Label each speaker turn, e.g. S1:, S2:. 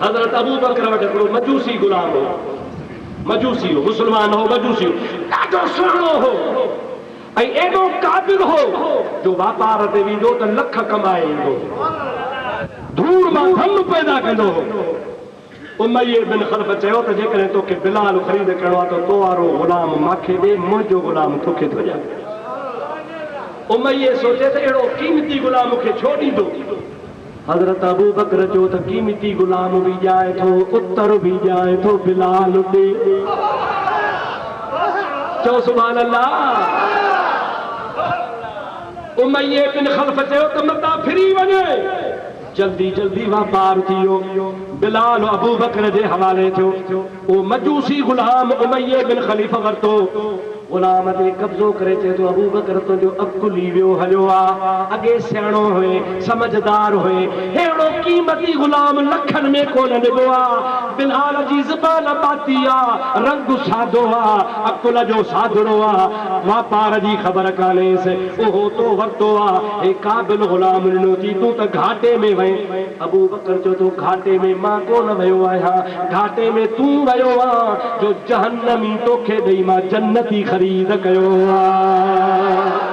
S1: हज़रत अबू बकर वटि हिकिड़ो मजूसी गुलाम हो, मजूसी हो, मुस्लमान हो, मजूसी हो, ॾाढो सुहिणो हो ऐं एॾो क़ाबिल हो जो वापार ते वेंदो त लख कमाए ईंदो, धूड़ मां धन पैदा कंदो हो। उमय्या बिन खल्फ चयो त जेकॾहिं तोखे बिलाल ख़रीद करणो आहे त तो वारो गुलाम मूंखे ॾे, मुंहिंजो गुलाम तोखे थो ॾियां। उमय्या सोचे त अहिड़ो क़ीमती गुलाम मूंखे छो ॾींदो। हज़रत अबू बकर जो त क़ीमती गुलाम बि ॼाए थो, उतर बि ॼाए थो, बिलाल ॾे। चओ सुभान अल्लाह। उमय्या बिन खल्फ चयो त मता फिरी वञे, जल्दी जल्दी वापार थियो, बिलाल अबू बकर जे हवाले थियो। वो मजूसी गुलाम उमय्या बिन खलीफ़ वरितो, गुलाम ते कब्ज़ो करे चए थो अबू बकर तुंहिंजो अकुली वियो हलियो आहे, अॻे सियाणो हुए, समझदार हुए, अहिड़ो क़ीमती गुलाम लखनि में कोन ॾिबो आहे। बिलाल जी ज़बान पाती आहे, रंग सादो आहे, अकुल जो सादड़ो आहे, वापार जी ख़बर कान्हेसि, उहो तो वरितो आहे, हे क़ाबिल गुलाम ॾिनो थी, तूं त घाटे में वए। अबू बकर चयो तो घाटे में मां कोन वियो आहियां, घाटे में तूं वियो आहे जो जहन्नमी तोखे ॾेई मां जन्नती ख़रीद कयो आहे।